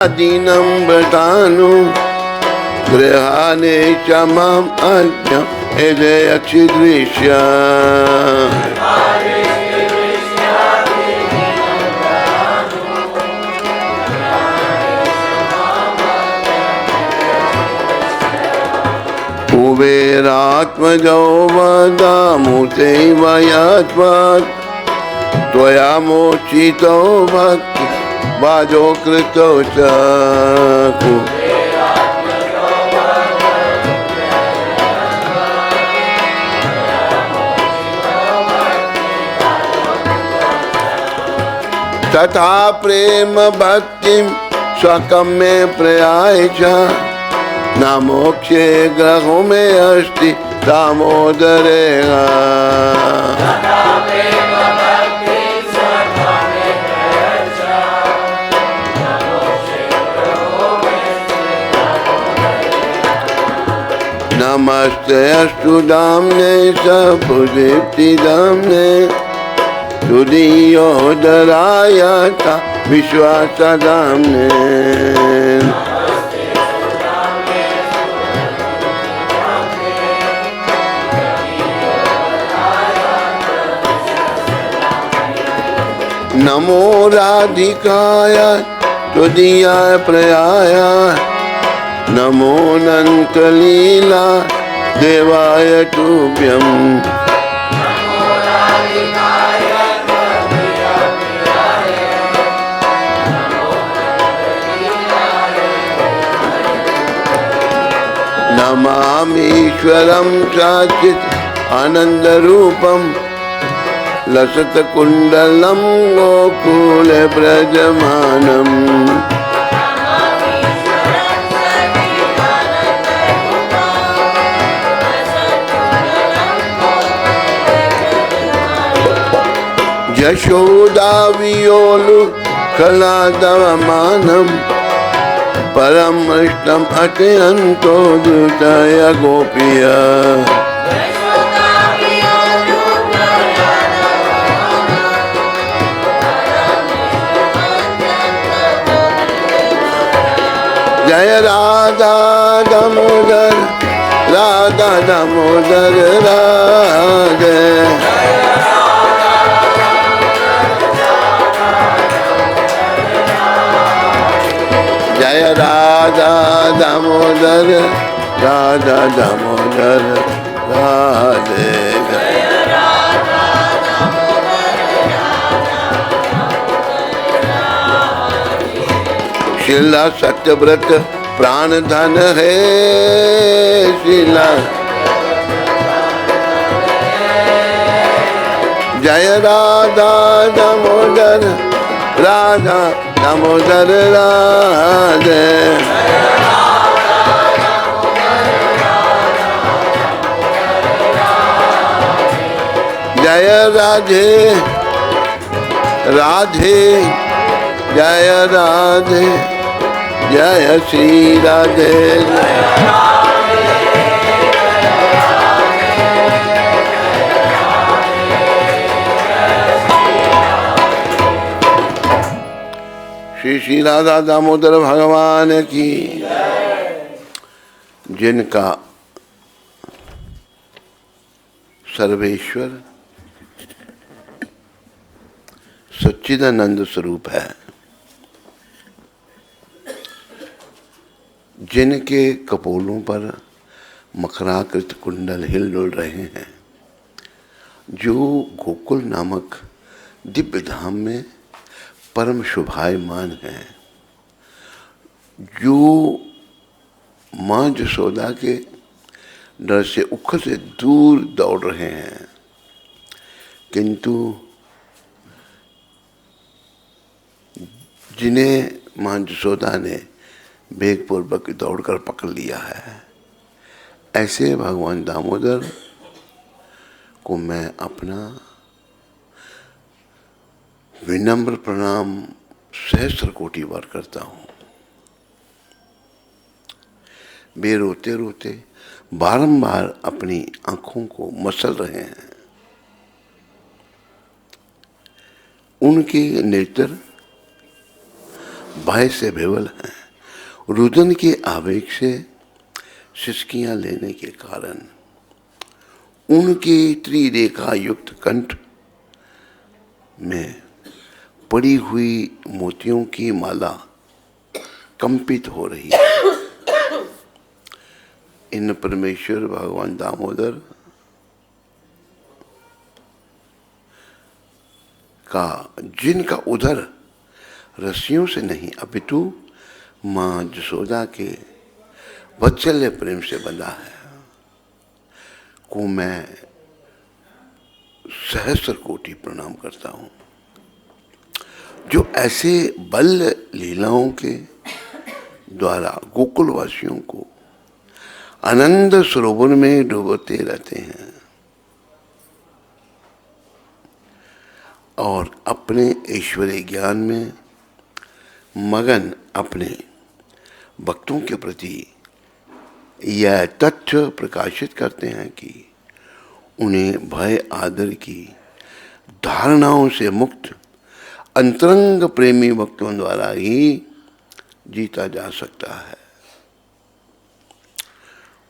दीनं व्रतानु गृहाणे च माम् अज्ञ यक्षिदृश्य कुबेरात्मजो वदामुते वयात्मत् त्वया मोचितो भक्ति बाजो कृतो च तथा प्रेम भक्ति स्वकम में प्रयाय च न मोक्षे ग्रहों में अस्ति दामोदरे नमस्ते अस्तु दाम्ने सपुदीप्ति दाम्ने तुदीयोदराय विश्वास दाम्ने नमो राधिकाय तुदीयाय प्रयाय नमो अनंत लीला देवाय तुभ्यं नमामीश्वरं सच्चित् आनंद रूपं लसत कुंडलं गोकुल ब्रजमानम् यशोदा वियोलु कलादवमानम् परम इष्टम अत्यंतो दुदय गोपिया जय राधा दामोदर राधा दामोदर राधे जय राधा दामोदर राधा दामोदर राधे शिला सत्यव्रत प्राण धन है शिला जय राधा दामोदर राधा दामोदर राधे जय राधे राधे जय राधे जय श्री राधे श्री श्री राधा दामोदर भगवान की। जिनका सर्वेश्वर सच्चिदानंद स्वरूप है, जिनके कपोलों पर मकराकृत कुंडल हिल डुल रहे हैं, जो गोकुल नामक दिव्य धाम में परम शोभायमान है, जो माँ यशोदा के डर से उखल से दूर दौड़ रहे हैं, किंतु जिन्हें माँ यशोदा ने वेगपूर्वक दौड़कर पकड़ लिया है, ऐसे भगवान दामोदर को मैं अपना विनम्र प्रणाम सहस्त्र कोटि बार करता हूँ। वे रोते रोते बारंबार अपनी आंखों को मसल रहे हैं। उनके नेत्र भय से विवल हैं, रुदन के आवेग से सिसकियां लेने के कारण उनके त्रिरेखा युक्त कंठ में पड़ी हुई मोतियों की माला कंपित हो रही है। इन परमेश्वर भगवान दामोदर का जिनका उधर रस्सियों से नहीं अपितु मां जसोदा के वात्सल्य प्रेम से बंधा है, को मैं सहस्र कोटि प्रणाम करता हूं। जो ऐसे बल लीलाओं के द्वारा गोकुलवासियों को आनंद सरोवर में डूबते रहते हैं और अपने ऐश्वर्य ज्ञान में मगन अपने भक्तों के प्रति यह तथ्य प्रकाशित करते हैं कि उन्हें भय आदर की धारणाओं से मुक्त अंतरंग प्रेमी भक्तों द्वारा ही जीता जा सकता है।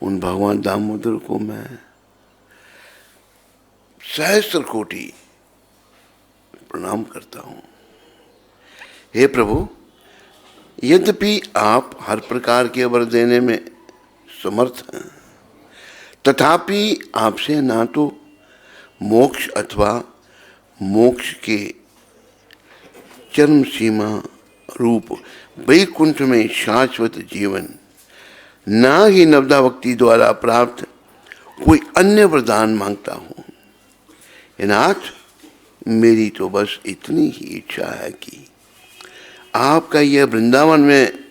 उन भगवान दामोदर को मैं सहस्र कोटि प्रणाम करता हूं। हे प्रभु, यद्यपि आप हर प्रकार के वर देने में समर्थ हैं, तथापि आपसे ना तो मोक्ष अथवा मोक्ष के चरम सीमा रूप वैकुंठ में शाश्वत जीवन, ना ही नवदा भक्ति द्वारा प्राप्त कोई अन्य वरदान मांगता हूं। हे नाथ, मेरी तो बस इतनी ही इच्छा है कि आपका यह वृंदावन में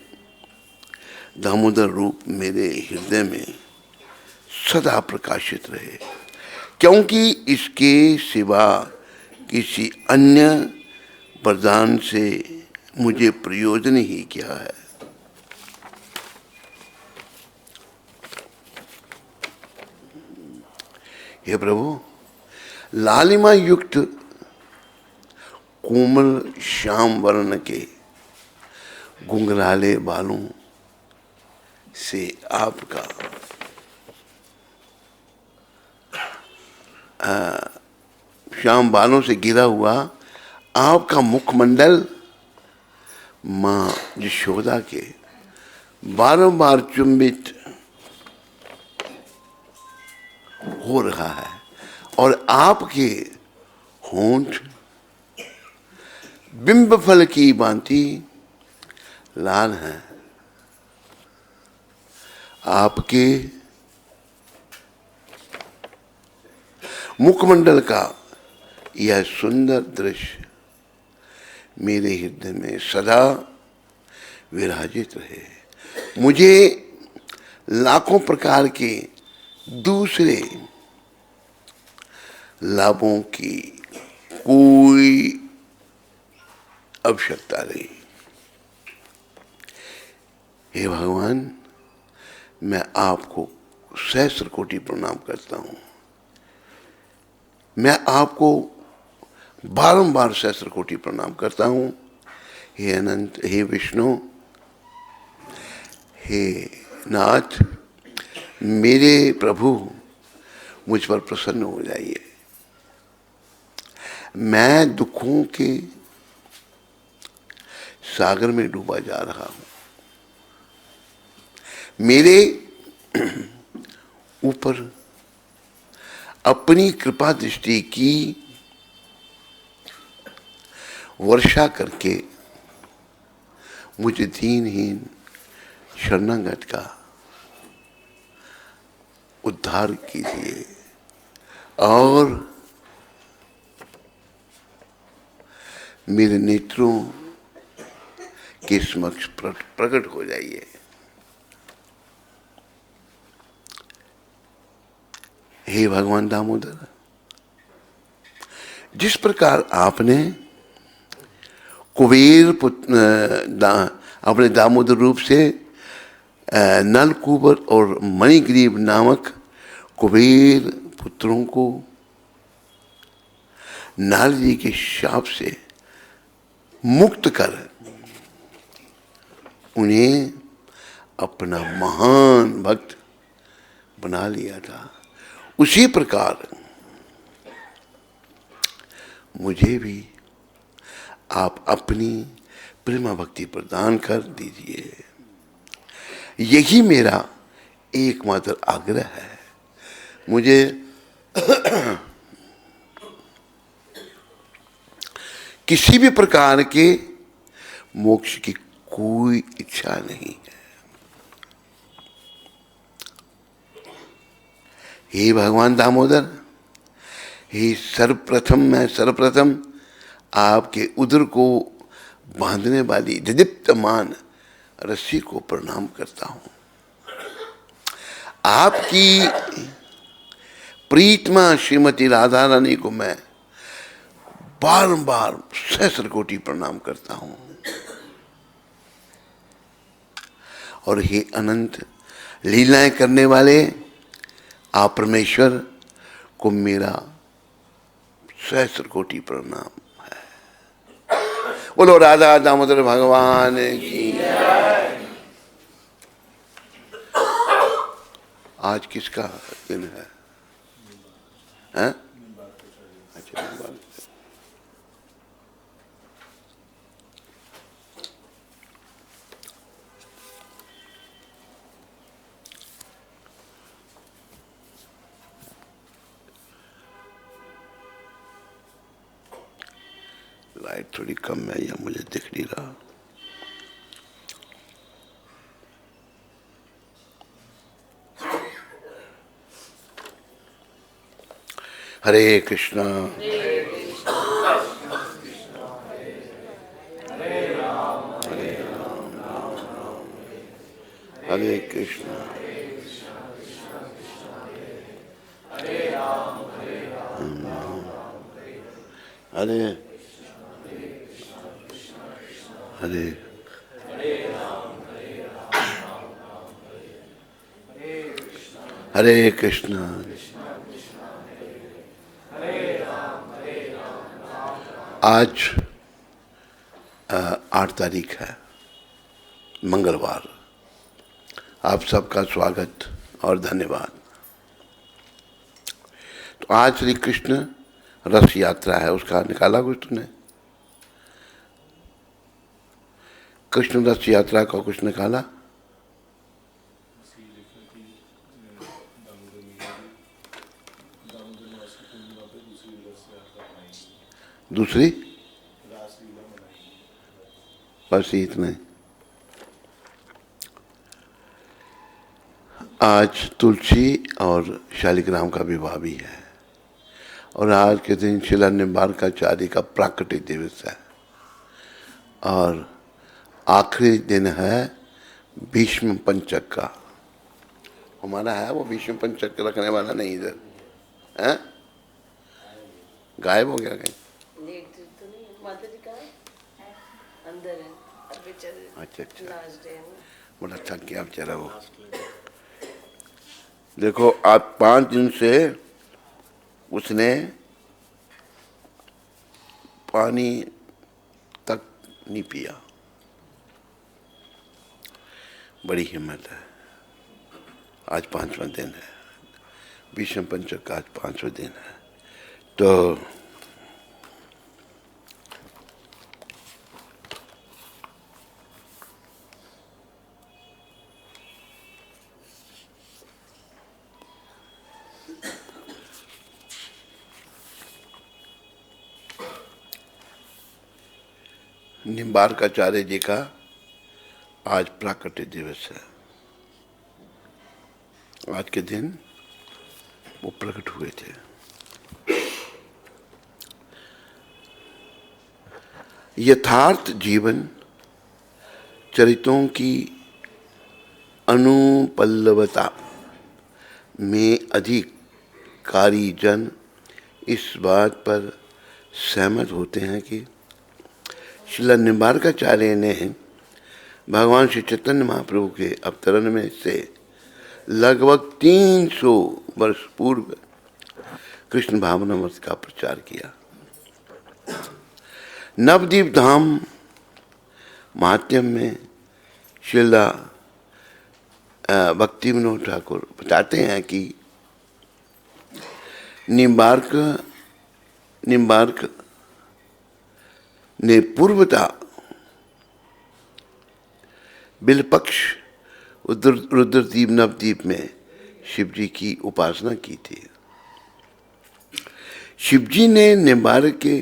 दामोदर रूप मेरे हृदय में सदा प्रकाशित रहे, क्योंकि इसके सिवा किसी अन्य वरदान से मुझे प्रयोजन ही क्या है। हे प्रभु, लालिमा युक्त कोमल श्याम वर्ण के घुंघराले बालों से आपका श्याम बालों से घिरा हुआ आपका मुखमंडल मां यशोदा के बारंबार चुंबित हो रहा है और आपके होंठ बिंब फल की भांति लाल हैं। आपके मुखमंडल का यह सुंदर दृश्य मेरे हृदय में सदा विराजित रहे। मुझे लाखों प्रकार के दूसरे लाभों की कोई आवश्यकता नहीं। हे भगवान, मैं आपको सहस्र कोटि प्रणाम करता हूं। मैं आपको बारंबार सहस्र कोटि प्रणाम करता हूं। हे अनंत, हे विष्णु, हे नाथ, मेरे प्रभु, मुझ पर प्रसन्न हो जाइए। मैं दुखों के सागर में डूबा जा रहा हूं। मेरे ऊपर अपनी कृपा दृष्टि की वर्षा करके मुझे दीनहीन शरणागत का उद्धार कीजिए और मेरे नेत्रों के समक्ष प्रकट हो जाइए। हे भगवान दामोदर, जिस प्रकार आपने कुबेर अपने दामोदर रूप से नलकूबर और मणिग्रीव नामक कुबेर पुत्रों को नारद जी के शाप से मुक्त कर उन्हें अपना महान भक्त बना लिया था। उसी प्रकार मुझे भी आप अपनी प्रेमा भक्ति प्रदान कर दीजिए, यही मेरा एकमात्र आग्रह है। मुझे किसी भी प्रकार के मोक्ष की कोई इच्छा नहीं है। हे भगवान दामोदर, हे सर्वप्रथम आपके उदर को बांधने वाली दीप्तमान रस्सी को प्रणाम करता हूं। आपकी प्रीतमा श्रीमती राधा रानी को मैं बारंबार सहस्र कोटि प्रणाम करता हूं। और हे अनंत लीलाएं करने वाले आप परमेश्वर को मेरा सहस्र कोटि प्रणाम है। बोलो राधा दामोदर भगवान की। आज किसका दिन है? हैं? अच्छा, लाइट थोड़ी कम है या मुझे दिख नहीं रहा। हरे कृष्णा हरे कृष्णा हरे हरे हरे कृष्णा। आज 8 तारीख है, मंगलवार। आप सबका स्वागत और धन्यवाद। तो आज श्री कृष्ण रथ यात्रा है, उसका निकाला कुछ तुमने? कृष्ण रथ यात्रा का कुछ निकाला? दूसरी बस इतना। आज तुलसी और शालिग्राम का विवाह भी है और आज के दिन शिला निम्बार्काचार्य का प्राकट्य दिवस है और आखिरी दिन है भीष्म पंचक का। हमारा है वो भीष्म पंचक रखने वाला नहीं इधर है, गायब हो गया कहीं। अच्छा अच्छा, बड़ा थक गया बेचारा वो। देखो आज 5 दिन से उसने पानी तक नहीं पिया। बड़ी हिम्मत है। आज 5वां दिन है, भीष्म पंचक का आज 5वां दिन है। तो निम्बार्काचार्य जी का आज प्राकट्य दिवस है। आज के दिन वो प्रकट हुए थे। यथार्थ जीवन चरितों की अनुपल्लवता में अधिकारी जन इस बात पर सहमत होते हैं कि श्रील निम्बार्काचार्य ने भगवान श्री चैतन्य महाप्रभु के अवतरण में से लगभग 300 वर्ष पूर्व कृष्ण भावनामृत का प्रचार किया। नवदीप धाम महात्म्य में श्रीला भक्ति विनोद ठाकुर बताते हैं कि निम्बार्क ने पूर्वता बिलपक्ष रुद्रद्वीप नवद्वीप में शिवजी की उपासना की थी। शिवजी ने निम्बार्क के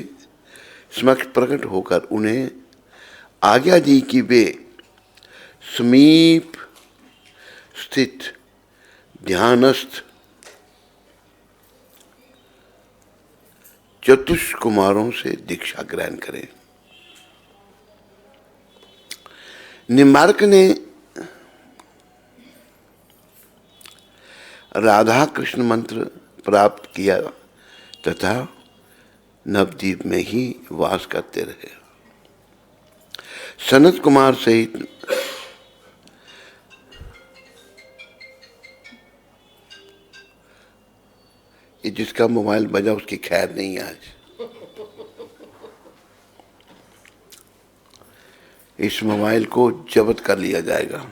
समक्ष प्रकट होकर उन्हें आज्ञा दी कि वे समीप स्थित ध्यानस्थ चतुष्क कुमारों से दीक्षा ग्रहण करें। निम्बार्क ने राधा कृष्ण मंत्र प्राप्त किया तथा नवद्वीप में ही वास करते रहे। सनत कुमार सहित ये जिसका मोबाइल बजा उसकी खैर नहीं आज। इस मोबाइल को जब्त कर लिया जाएगा।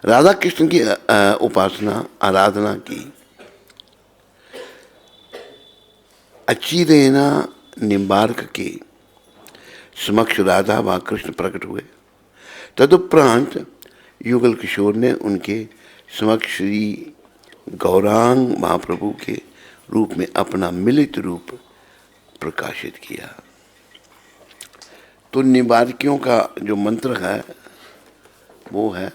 राधा कृष्ण की उपासना आराधना की अचिरेना निम्बार्क के समक्ष राधा व कृष्ण प्रकट हुए। तदुपरांत युगल किशोर ने उनके समक्ष श्री गौरांग महाप्रभु के रूप में अपना मिलित रूप प्रकाशित किया। तो निम्बार्कियों का जो मंत्र है वो है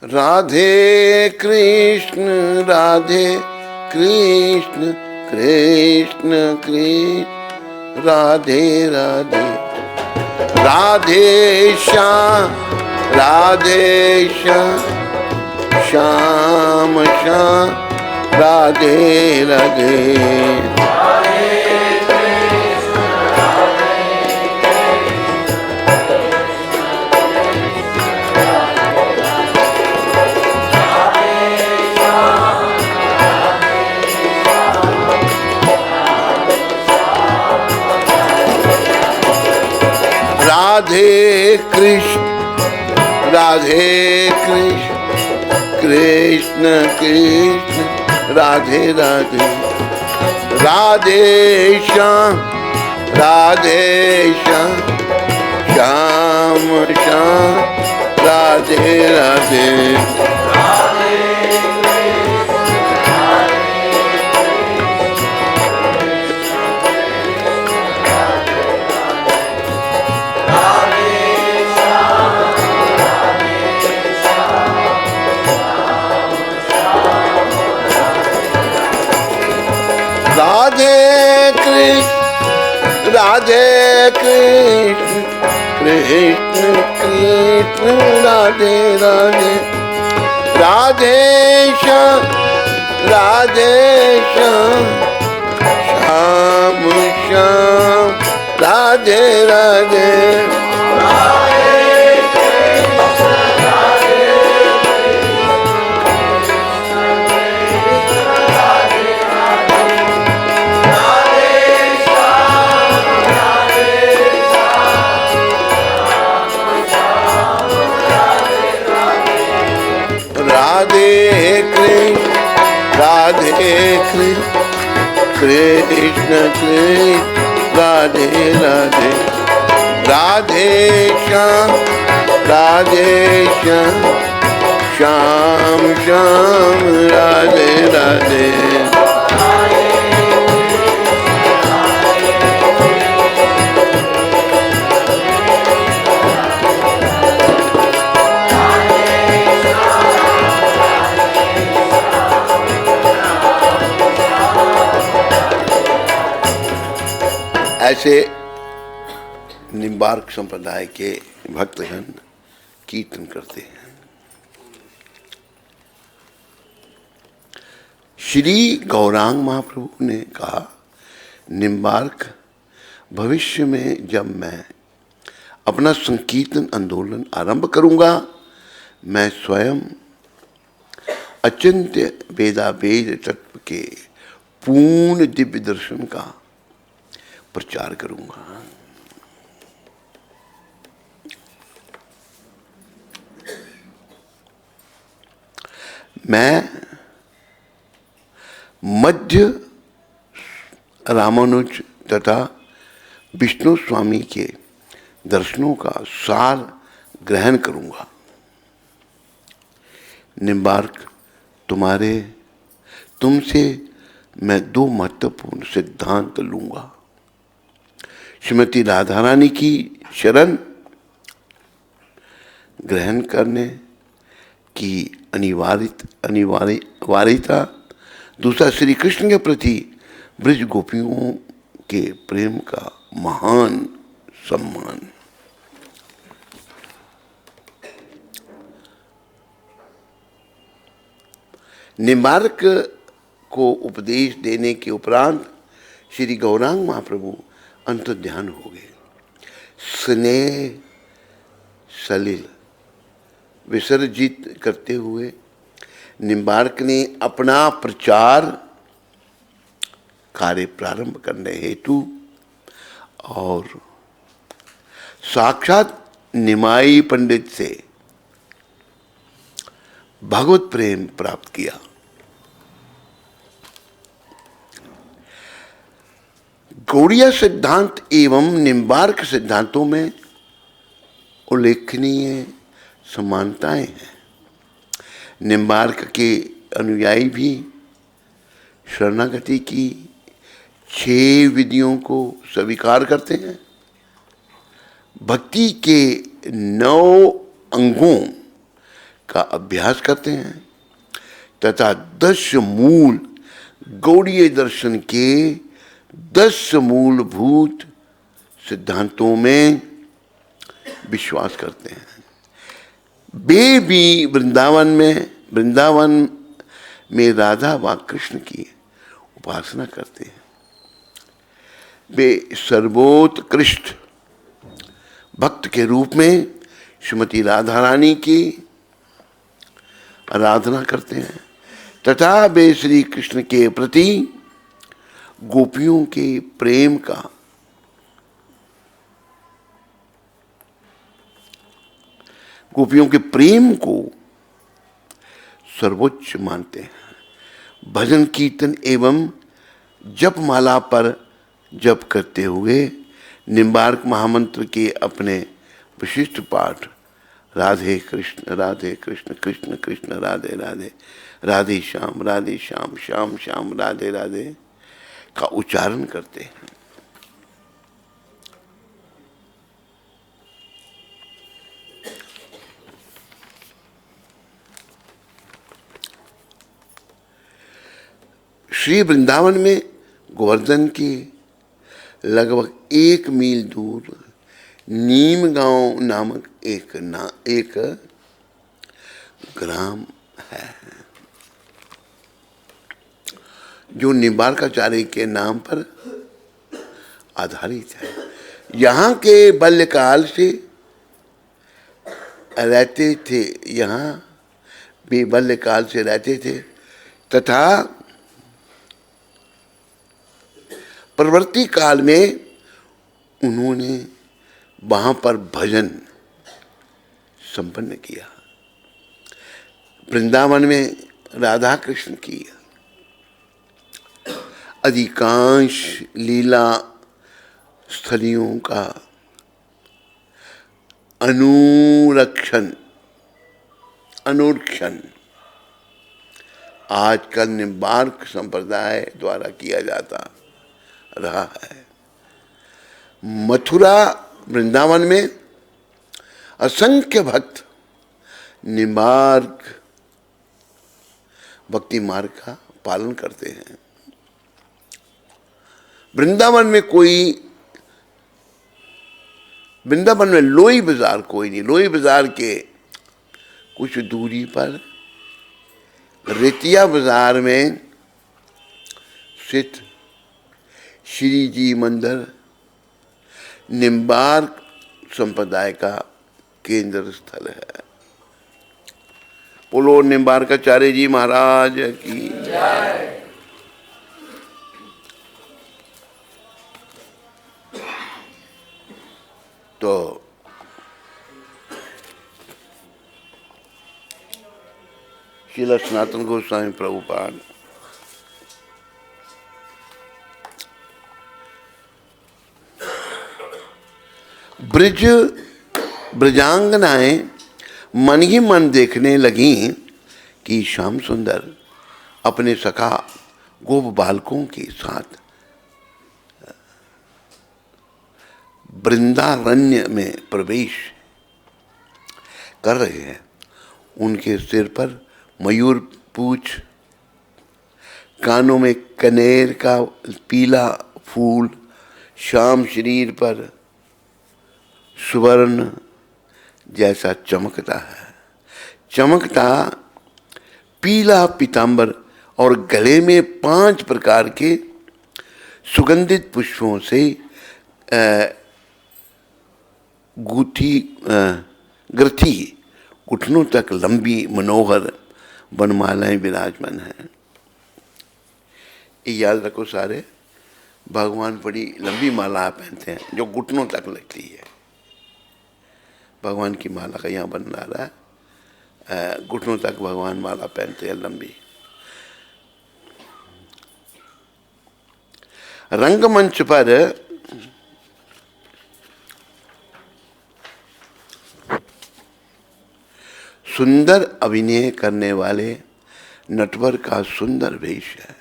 राधे कृष्ण कृष्ण कृष्ण राधे राधे राधे श्याम श्याम राधे राधे। राधे कृष्ण कृष्ण कृष्ण राधे राधे राधे श्याम श्याम राधे राधे। राधे कृष्ण कृष्ण कृष्ण राधे राधे राधे श्याम श्याम राधे राधे। राधे कृष्ण कृष्ण राधे राधे राधे श्याम श्याम राधे राधे। ऐसे निम्बार्क संप्रदाय के भक्तगण कीर्तन करते हैं। श्री गौरांग महाप्रभु ने कहा, निम्बार्क भविष्य में जब मैं अपना संकीर्तन आंदोलन आरंभ करूंगा, मैं स्वयं अचिंत्य वेदावेद तत्व के पूर्ण दिव्य दर्शन का प्रचार करूंगा। मैं मध्य रामानुज तथा विष्णु स्वामी के दर्शनों का सार ग्रहण करूंगा। निम्बार्क, तुमसे मैं 2 महत्वपूर्ण सिद्धांत लूंगा। श्रीमती राधा रानी की शरण ग्रहण करने की अनिवार्यता, दूसरा श्री कृष्ण के प्रति ब्रज गोपियों के प्रेम का महान सम्मान। निम्बार्क को उपदेश देने के उपरांत श्री गौरांग महाप्रभु अंतर्ध्यान हो गए। स्नेह सलिल विसर्जित करते हुए निम्बार्क ने अपना प्रचार कार्य प्रारंभ करने हेतु और साक्षात निमाई पंडित से भगवत प्रेम प्राप्त किया। गौड़िया सिद्धांत एवं निम्बार्क सिद्धांतों में उल्लेखनीय समानताएं हैं। निम्बार्क के अनुयायी भी शरणागति की 6 विधियों को स्वीकार करते हैं, भक्ति के 9 अंगों का अभ्यास करते हैं तथा 10 मूल गौड़ीय दर्शन के 10 मूलभूत सिद्धांतों में विश्वास करते हैं। वे भी वृंदावन में राधा व कृष्ण की उपासना करते हैं। वे सर्वोत्कृष्ट भक्त के रूप में श्रीमती राधा रानी की आराधना करते हैं तथा वे श्री कृष्ण के प्रति गोपियों के प्रेम का गोपियों के प्रेम को सर्वोच्च मानते हैं। भजन कीर्तन एवं जपमाला पर जप करते हुए निम्बार्क महामंत्र के अपने विशिष्ट पाठ राधे कृष्ण कृष्ण कृष्ण राधे राधे, राधे श्याम श्याम श्याम राधे राधे का उच्चारण करते हैं। श्री वृंदावन में गोवर्धन के लगभग 1 मील दूर नीम गांव नामक एक ग्राम है जो निम्बार्काचार्य के नाम पर आधारित है। यहाँ के बाल्यकाल से रहते थे, यहाँ भी बाल्यकाल से रहते थे तथा परवर्ती काल में उन्होंने वहाँ पर भजन संपन्न किया। वृंदावन में राधा कृष्ण की अधिकांश लीला स्थलियों का अनुरक्षण आजकल निम्बार्क संप्रदाय द्वारा किया जाता रहा है। मथुरा वृंदावन में असंख्य भक्त निम्बार्क भक्ति मार्ग का पालन करते हैं। वृंदावन में लोई बाजार कोई नहीं। लोई बाजार के कुछ दूरी पर रेतिया बाजार में स्थित श्री जी मंदिर निम्बार्क संप्रदाय का केंद्र स्थल है। बोलो निम्बार्काचार्य जी महाराज की जय। तो श्रील सनातन गोस्वामी प्रभुपाद ब्रजांगनाएं मन ही मन देखने लगी कि श्याम सुंदर अपने सखा गोप बालकों के साथ वृंदारण्य में प्रवेश कर रहे हैं। उनके सिर पर मयूर पूछ, कानों में कनेर का पीला फूल, श्याम शरीर पर सुवर्ण जैसा चमकता है, चमकता पीला पीतांबर और गले में 5 प्रकार के सुगंधित पुष्पों से ग्रथी घुटनों तक लंबी मनोहर वनमालाएं विराजमान हैं। ये याद रखो सारे, भगवान बड़ी लंबी माला पहनते हैं जो घुटनों तक लगती है। भगवान की माला का यहाँ बन रहा है, घुटनों तक भगवान माला पहनते हैं लंबी। रंगमंच पर सुंदर अभिनय करने वाले नटवर का सुंदर वेश है।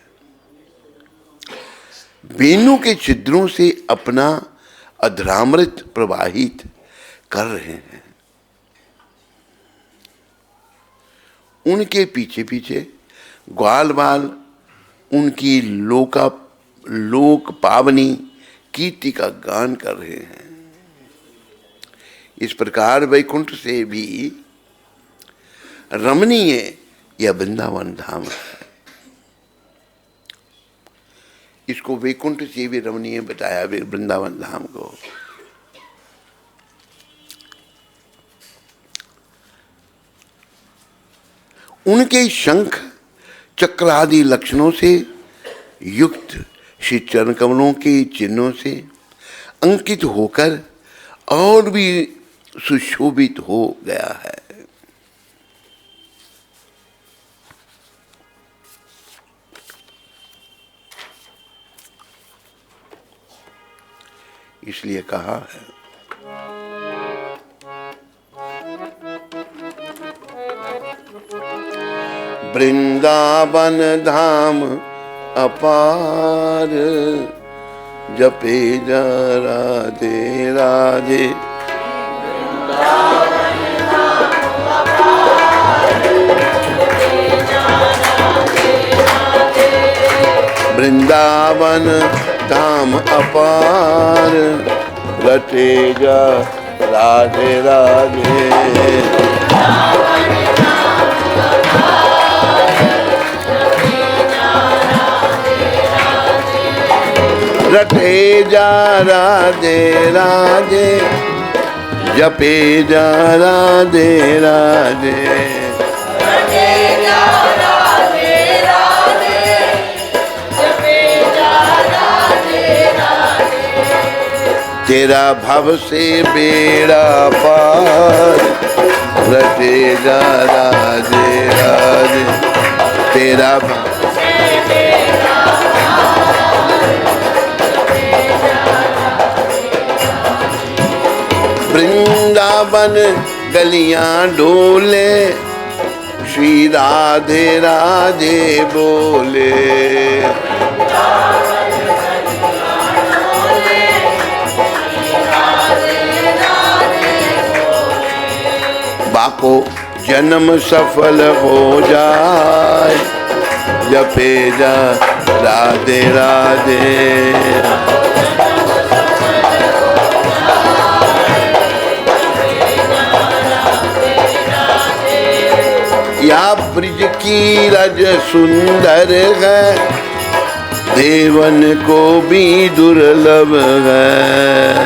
वेणु के छिद्रों से अपना अधरामृत प्रवाहित कर रहे हैं। उनके पीछे पीछे ग्वाल बाल उनकी लोक पावनी कीर्ति का गान कर रहे हैं। इस प्रकार वैकुंठ से भी रमणीय यह वृंदावन धाम है। इसको वैकुंठ से भी रमणीय बताया वृंदावन धाम को। उनके शंख चक्र आदि लक्षणों से युक्त श्री चरण कमलों के चिन्हों से अंकित होकर और भी सुशोभित हो गया है। इसलिए कहा है वृंदावन धाम अपार, जपे जा राधे राधे। वृंदावन धाम अपार, रटे जा राधे राधे। रटे जा राधे राधे, जपे जा राधे राधे। रटे जा राधे राधे, जपे जा राधे राधे। तेरा भव से बेड़ा पार, रटे जा राधे राधे। तेरा भव वृंदावन गलियां डोले, श्री राधे राधे बोले। बाको जन्म सफल हो जाए, जपे जा राधे राधे। या ब्रिज की रज सुंदर है, देवन को भी दुर्लभ है।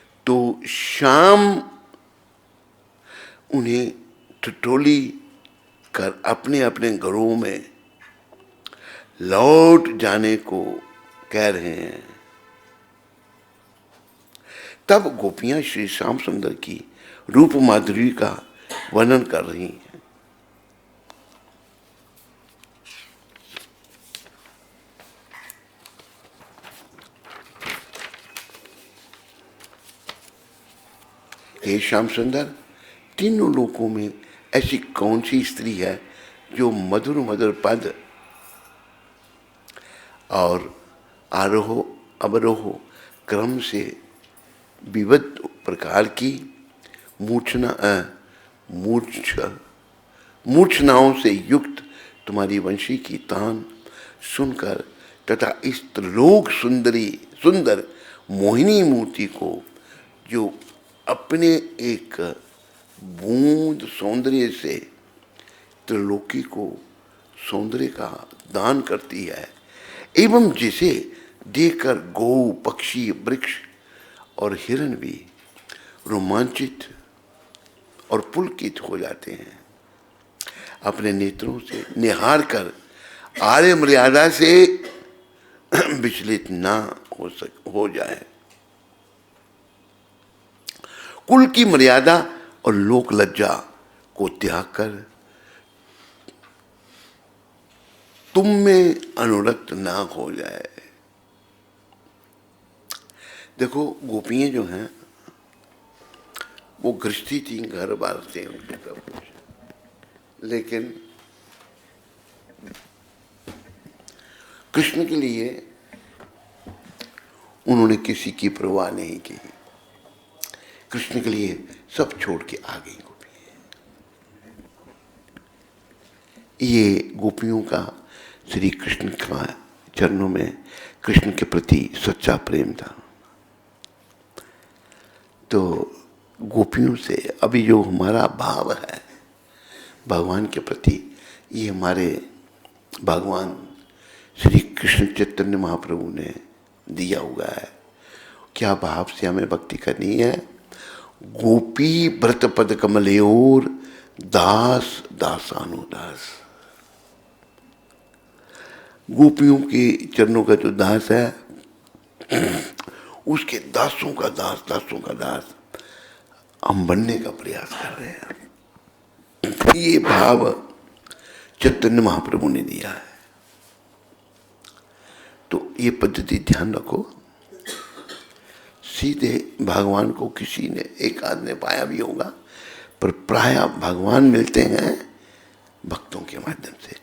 तो शाम उन्हें ठिठोली कर अपने अपने घरों में लौट जाने को कह रहे हैं। तब गोपियां श्री श्याम सुंदर की रूप माधुरी का वर्णन कर रही हैं। हे श्याम सुंदर, तीनों लोकों में ऐसी कौन सी स्त्री है जो मधुर मधुर पद और आरोह अवरोह क्रम से विविध प्रकार की मूर्छनाओं से युक्त तुम्हारी वंशी की तान सुनकर तथा इस त्रिलोक सुंदर मोहिनी मूर्ति को जो अपने एक बूंद सौंदर्य से त्रिलोकी को सौंदर्य का दान करती है, एवं जिसे देखकर गौ पक्षी वृक्ष और हिरण भी रोमांचित और पुलकित हो जाते हैं, अपने नेत्रों से निहार कर आर्य मर्यादा से विचलित ना हो जाए। कुल की मर्यादा और लोक लज्जा को त्याग कर तुम में अनुरक्त ना हो जाए। देखो, गोपियां जो हैं वो गृहस्थी थी, घर बार थे उनके सब कुछ, लेकिन कृष्ण के लिए उन्होंने किसी की परवाह नहीं की। कृष्ण के लिए सब छोड़ के आ गई गोपियां। ये गोपियों का श्री कृष्ण का चरणों में कृष्ण के प्रति सच्चा प्रेम था। तो गोपियों से अभी जो हमारा भाव है भगवान के प्रति, ये हमारे भगवान श्री कृष्ण चैतन्य महाप्रभु ने दिया हुआ है। क्या भाव से हमें भक्ति करनी है? गोपी व्रत पद कमलेओर दास दासानुदास। गोपियों के चरणों का जो दास है उसके दासों का दास हम बनने का प्रयास कर रहे हैं। ये भाव चैतन्य महाप्रभु ने दिया है। तो ये पद्धति ध्यान रखो। सीधे भगवान को किसी ने एक आध ने पाया भी होगा, पर प्राय भगवान मिलते हैं भक्तों के माध्यम से,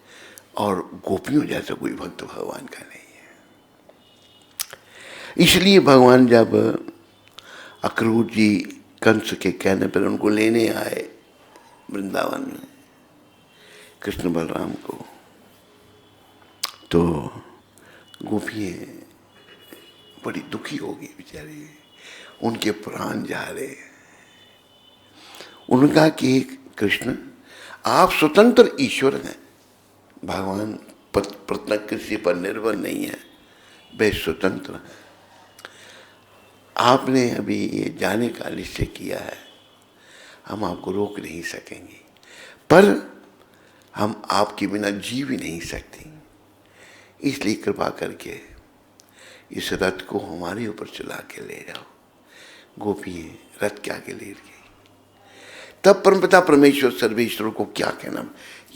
और गोपियों जैसा कोई भक्त भगवान का नहीं है। इसलिए भगवान जब अक्रूर जी कंस के कहने पर उनको लेने आए वृंदावन में कृष्ण बलराम को, तो गोपियाँ बड़ी दुखी हो गई बेचारी, उनके प्राण जा रहे। उन्होंने कहा कि कृष्ण, आप स्वतंत्र ईश्वर हैं, भगवान प्रत्येक किसी पर निर्भर नहीं है, वे स्वतंत्र हैं। आपने अभी ये जाने का निश्चय किया है, हम आपको रोक नहीं सकेंगे, पर हम आपके बिना जी भी नहीं सकते। इसलिए कृपा करके इस रथ को हमारे ऊपर चला के ले जाओ। गोपियाँ रथ के आगे लेट गई। तब परमपिता परमेश्वर सर्वेश्वर को क्या कहना,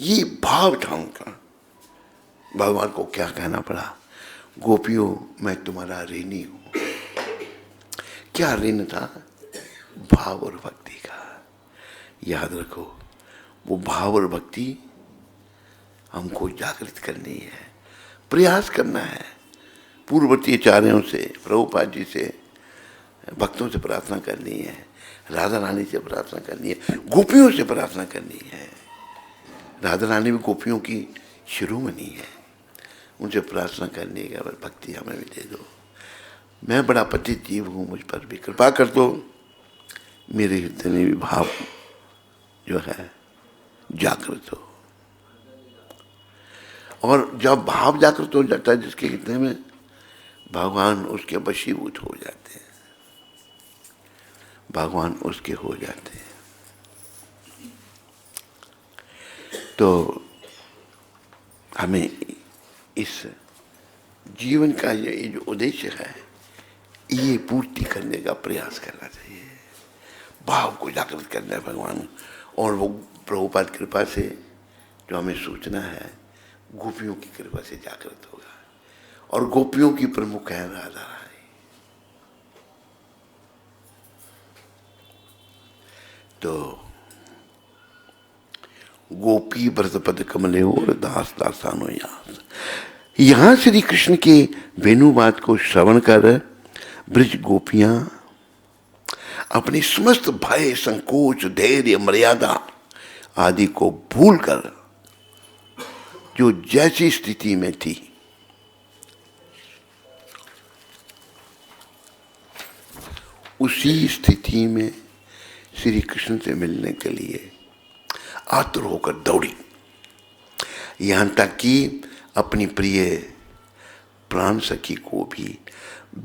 ये भाव था उनका। भगवान को क्या कहना पड़ा, गोपियों मैं तुम्हारा ऋणी हूं। क्या ऋण था? भाव और भक्ति का। याद रखो, वो भाव और भक्ति हमको जागृत करनी है, प्रयास करना है। पूर्ववर्ती आचार्यों से, प्रभुपाद जी से, भक्तों से प्रार्थना करनी है, राधा रानी से प्रार्थना करनी है, गोपियों से प्रार्थना करनी है। राधा रानी भी गोपियों की शिरोमणि है, उनसे प्रार्थना करने का भक्ति हमें भी दे दो। मैं बड़ा पतित जीव हूँ, मुझ पर भी कृपा कर दो। मेरे हृदय में भी भाव जो है जागृत हो, और जब भाव जागृत हो जाता है जिसके हृदय में, भगवान उसके वशीभूत हो जाते हैं। भगवान उसके हो जाते हैं। तो हमें इस जीवन का ये जो उद्देश्य है, ये पूर्ति करने का प्रयास करना चाहिए, भाव को जागृत करना है भगवान। और वो प्रभुपाद कृपा से जो हमें सूचना है, गोपियों की कृपा से जागृत होगा। और गोपियों की प्रमुख है राधा रानी। तो गोपी व्रत पद कमले और दास दासानो यास। यहां श्री कृष्ण के वेणुवाद को श्रवण कर ब्रज गोपियां अपने समस्त भय, संकोच, धैर्य, मर्यादा आदि को भूलकर जो जैसी स्थिति में थी, उसी स्थिति में श्री कृष्ण से मिलने के लिए आतुर होकर दौड़ी। यहां तक कि अपनी प्रिय प्राण सखी को भी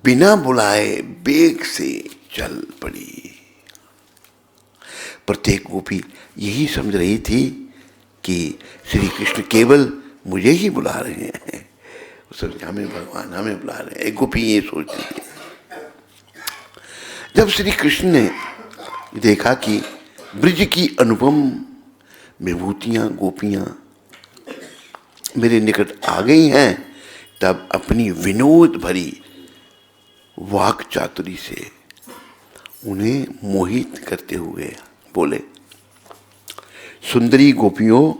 बिना बुलाए बेग से चल पड़ी। प्रत्येक गोपी यही समझ रही थी कि श्री कृष्ण केवल मुझे ही बुला रहे हैं, हमें भगवान हमें बुला रहे हैं। एक गोपी ये सोचती थी। जब श्री कृष्ण ने देखा कि ब्रज की अनुपम विभूतियां गोपियां मेरे निकट आ गई हैं, तब अपनी विनोद भरी वाक चातुरी से उन्हें मोहित करते हुए बोले, सुंदरी गोपियों,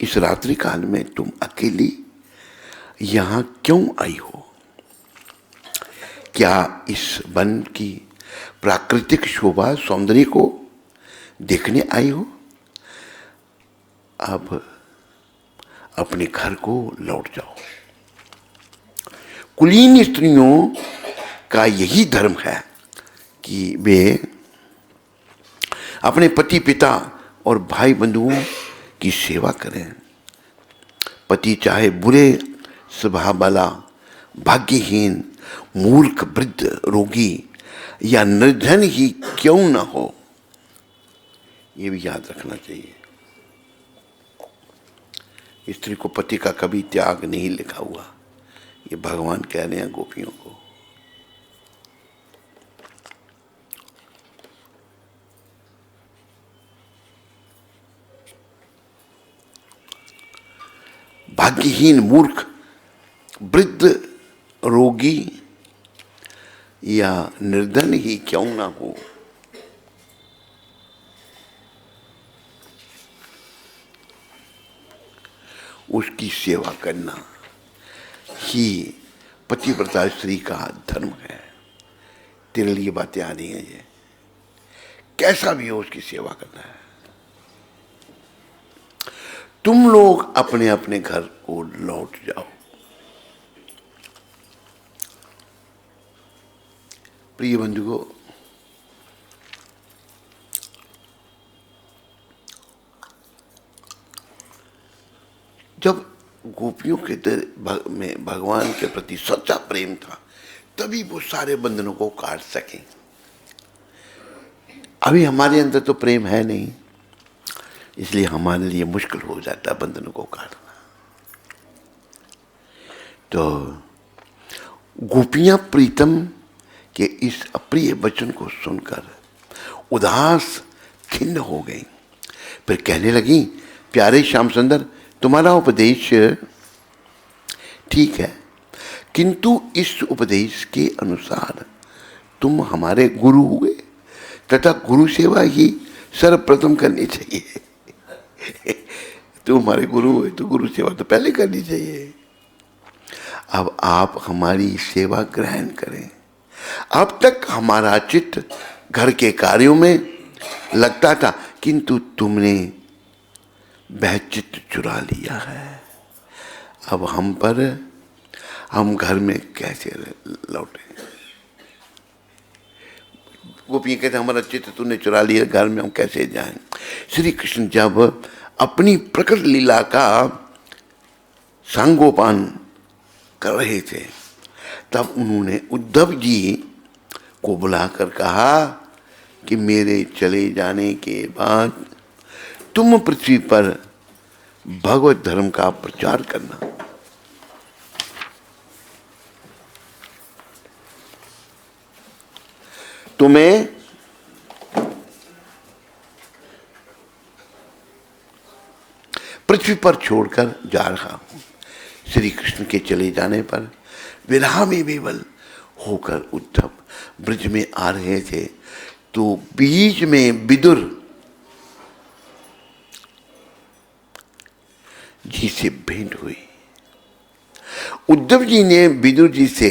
इस रात्रि काल में तुम अकेली यहां क्यों आई हो? क्या इस वन की प्राकृतिक शोभा सौंदर्य को देखने आई हो? अब अपने घर को लौट जाओ। कुलीन स्त्रियों का यही धर्म है कि वे अपने पति, पिता और भाई बंधुओं की सेवा करें। पति चाहे बुरे स्वभाव वाला, भाग्यहीन, मूर्ख, वृद्ध, रोगी या निर्धन ही क्यों ना हो, ये भी याद रखना चाहिए। स्त्री को पति का कभी त्याग नहीं लिखा हुआ, ये भगवान कह रहे हैं गोपियों को। भाग्यहीन, मूर्ख, वृद्ध, रोगी या निर्धन ही क्यों ना हो, उसकी सेवा करना ही पतिव्रता स्त्री का धर्म है। तेरे लिए बातें आ रही हैं, ये कैसा भी हो उसकी सेवा करना है। तुम लोग अपने अपने घर को लौट जाओ। प्रिय बंधुओं, जब गोपियों के दिल में भगवान के प्रति सच्चा प्रेम था, तभी वो सारे बंधनों को काट सकें। अभी हमारे अंदर तो प्रेम है नहीं, इसलिए हमारे लिए मुश्किल हो जाता है बंधनों को काटना। तो गोपियां प्रीतम के इस अप्रिय वचन को सुनकर उदास, खिन्न हो गई। फिर कहने लगी, प्यारे श्याम सुंदर, तुम्हारा उपदेश ठीक है, किंतु इस उपदेश के अनुसार तुम हमारे गुरु हुए तथा गुरु सेवा ही सर्वप्रथम करनी चाहिए। तुम हमारे गुरु हुए तो गुरु सेवा तो पहले करनी चाहिए। अब आप हमारी सेवा ग्रहण करें। अब तक हमारा चित्त घर के कार्यों में लगता था, किंतु तुमने वह चित्त चुरा लिया है। अब हम घर में कैसे लौटे? गोपियां कहते हमारा चित्त तूने चुरा लिया, घर में हम कैसे जाएं? श्री कृष्ण जब अपनी प्रकट लीला का सांगोपान कर रहे थे, तब उन्होंने उद्धव जी को बुलाकर कहा, कि मेरे चले जाने के बाद तुम पृथ्वी पर भगवत धर्म का प्रचार करना। तुम्हें पृथ्वी पर छोड़कर जा रहा हूं। श्री कृष्ण के चले जाने पर विरह में विवल होकर उद्धव ब्रज में आ रहे थे, तो बीच में विदुर जी से भेंट हुई। उद्धव जी ने विदुर जी से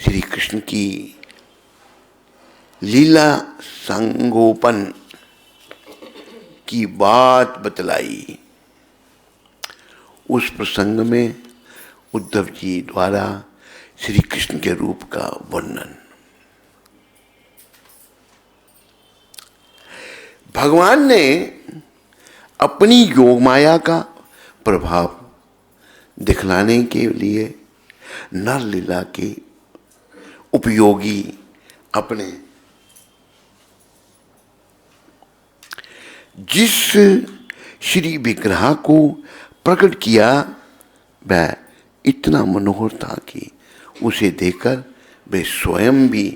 श्री कृष्ण की लीला संगोपन की बात बतलाई। उस प्रसंग में उद्धव जी द्वारा श्री कृष्ण के रूप का वर्णन। भगवान ने अपनी योग माया का प्रभाव दिखलाने के लिए नर लीला के उपयोगी अपने जिस श्री विग्रह को प्रकट किया वह इतना मनोहर था कि उसे देखकर वे स्वयं भी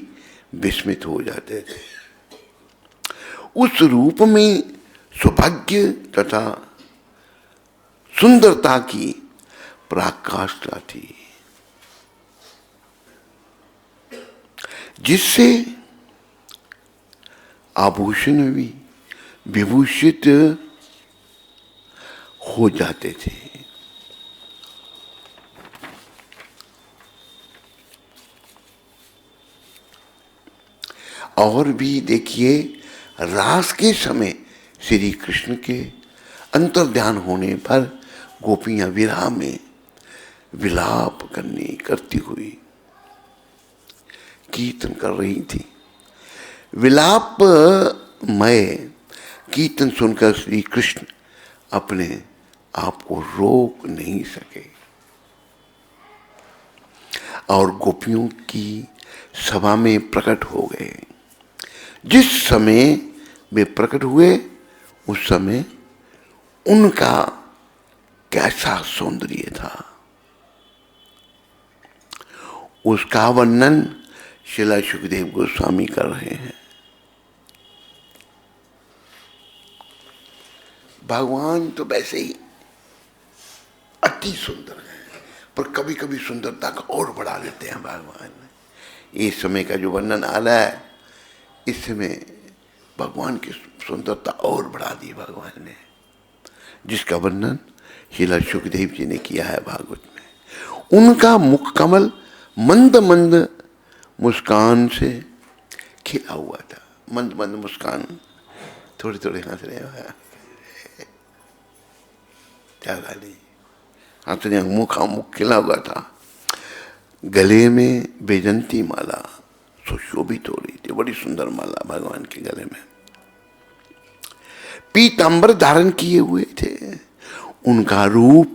विस्मित हो जाते थे। उस रूप में सौभाग्य तथा सुंदरता की पराकाष्ठा थी, जिससे आभूषण भी विभूषित हो जाते थे। और भी देखिए, रास के समय श्री कृष्ण के अंतर्ध्यान होने पर गोपियां विरह में विलाप करती हुई कीर्तन कर रही थी। विलाप मय कीर्तन सुनकर श्री कृष्ण अपने आप को रोक नहीं सके और गोपियों की सभा में प्रकट हो गए। जिस समय वे प्रकट हुए उस समय उनका कैसा सौंदर्य था, उसका वर्णन श्रील सुखदेव गोस्वामी कर रहे हैं। भगवान तो वैसे ही अति सुंदर है, पर कभी कभी सुंदरता का और बढ़ा देते हैं भगवान। इस समय का जो वर्णन आ रहा है, इस समय भगवान की सुंदरता और बढ़ा दी भगवान ने, जिसका वर्णन श्रील सुखदेव जी ने किया है भागवत में। उनका मुख कमल मंद मंद मुस्कान से खिला हुआ था। मंद मंद मुस्कान, थोड़ी थोड़ी हंस रहे हैं, ज्यादा नहीं हंस रहे, मुख खिला हुआ था। गले में बैजंती माला सुशोभित हो रही थी, बड़ी सुंदर माला भगवान के गले में। पीतांबर धारण किए हुए थे। उनका रूप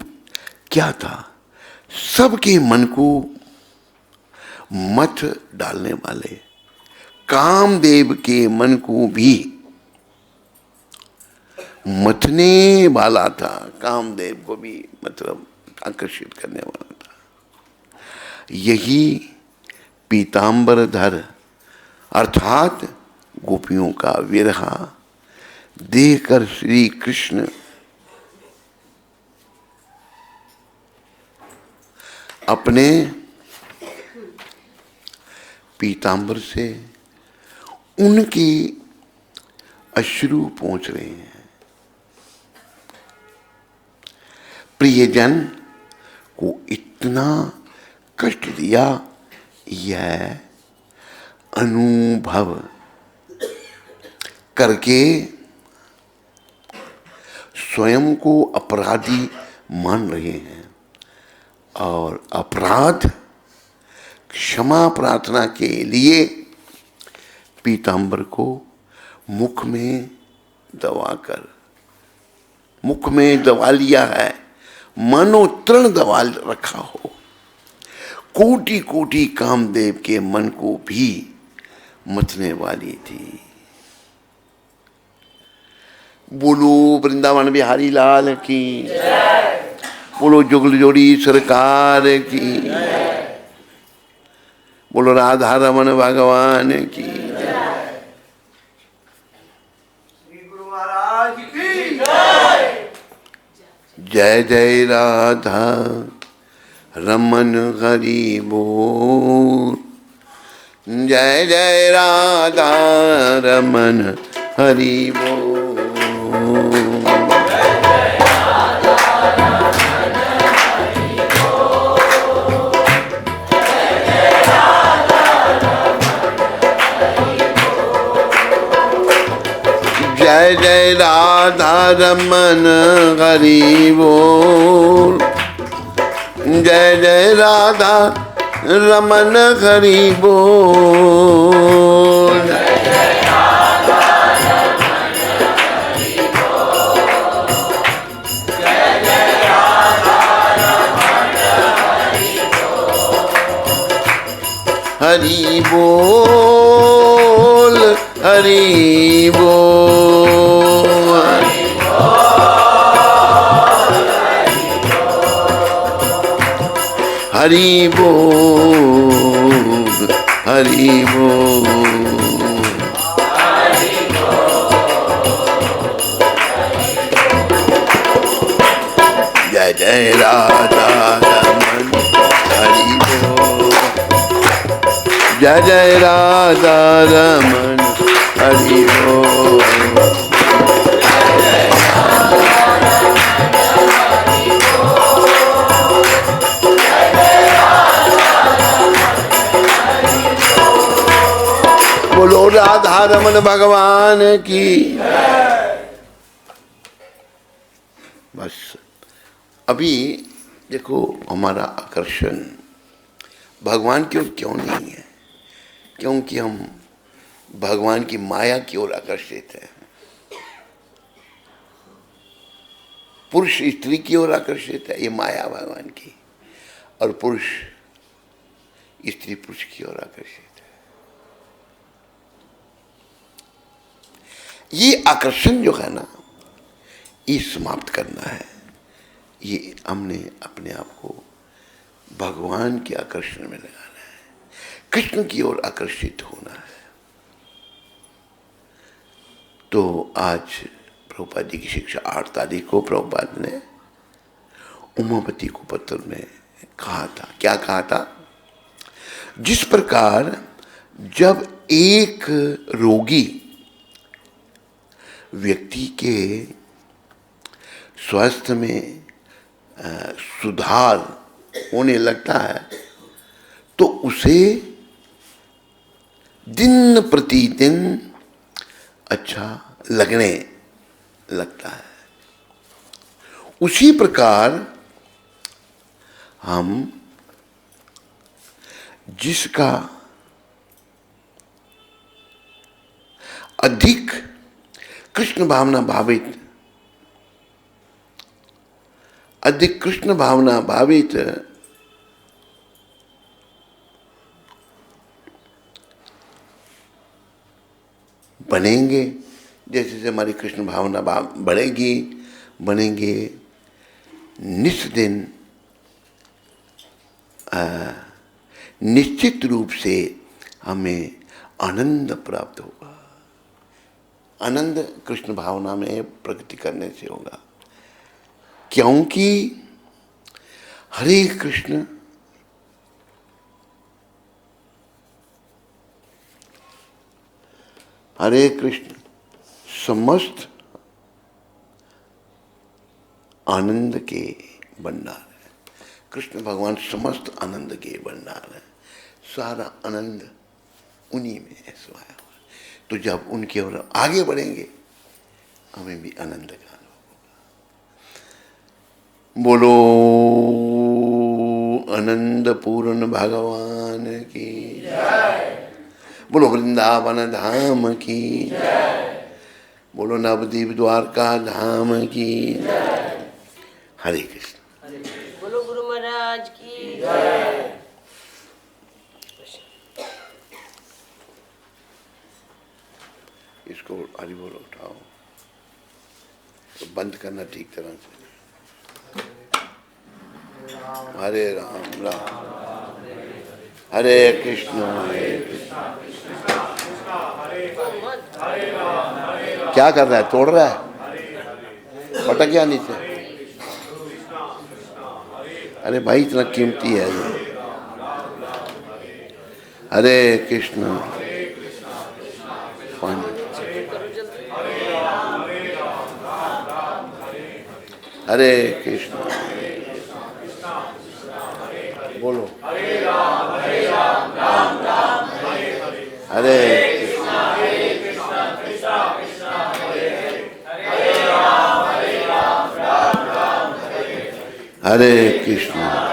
क्या था, सबके मन को मथ डालने वाले, कामदेव के मन को भी मथने वाला था, कामदेव को भी मतलब आकर्षित करने वाला था। यही पीतांबरधर अर्थात गोपियों का विरह देखकर श्री कृष्ण अपने पीतांबर से उनके अश्रु पहुंच रहे हैं। प्रियजन को इतना कष्ट दिया, यह अनुभव करके स्वयं को अपराधी मान रहे हैं और अपराध क्षमा प्रार्थना के लिए पीतांबर को मुख में दबाकर, मुख में दबा लिया है, मानो तृण दबा रखा हो। कोटि कोटि कामदेव के मन को भी मथने वाली थी। बोलो वृंदावन बिहारी लाल की, बोलो जुगल जोड़ी सरकार की, बोलो राधा रमन भगवान की। श्री गुरु महाराज की जय जय राधा रमन हरि बोल, जय जय राधा रमन हरि बोल। जय जय राधा रमन हरि बोल, जय जय राधा रमन हरि बोल। हरि बोल हरि बोल, हरि बोल हरि बोल। जय जय राधा रमन हरि बोल, जय जय राधा रमन हरि बोल। बोलो राधा रमन भगवान की। बस अभी देखो हमारा आकर्षण भगवान की ओर क्यों नहीं है? क्योंकि हम भगवान की माया की ओर आकर्षित हैं। पुरुष स्त्री की ओर आकर्षित है, ये माया भगवान की, और पुरुष स्त्री पुरुष की ओर आकर्षित है। ये आकर्षण जो है ना, ये समाप्त करना है। ये हमने अपने आप को भगवान के आकर्षण में लगाना है, कृष्ण की ओर आकर्षित होना है। तो आज प्रभुपाद जी की शिक्षा 8 तारीख को प्रभुपाद ने उमापति को पत्र में कहा था। क्या कहा था? जिस प्रकार जब एक रोगी व्यक्ति के स्वास्थ्य में सुधार होने लगता है तो उसे दिन प्रतिदिन अच्छा लगने लगता है, उसी प्रकार हम जिसका अधिक कृष्ण भावना भावित, अधिक कृष्ण भावना भावित बनेंगे, जैसे जैसे हमारी कृष्ण भावना बढ़ेगी, बनेंगे, निस्दिन निश्चित रूप से हमें आनंद प्राप्त होगा। आनंद कृष्ण भावना में प्रगति करने से होगा, क्योंकि हरे कृष्ण हरे कृष्ण समस्त आनंद के भंडार है। कृष्ण भगवान समस्त आनंद के भंडार है, सारा आनंद उन्हीं में है समाया हुआ। तो जब उनकी ओर आगे बढ़ेंगे हमें भी आनंद का अनुभव होगा। बोलो आनंद पूर्ण भगवान की जय, बोलो वृंदावन धाम की जय, बोलो नवदीप द्वारका धाम की जय। हरे कृष्ण। बोलो गुरु महाराज की जय। इसको हरि बोल उठाओ। बंद करना ठीक तरह से। हरे राम राम हरे कृष्ण हरे कृष्ण। क्या कर रहा है? तोड़ रहा है? पटक गया नीचे? अरे भाई इतना कीमती है ये। हरे कृष्ण पानी। हरे कृष्ण बोलो। हरे हरे कृष्ण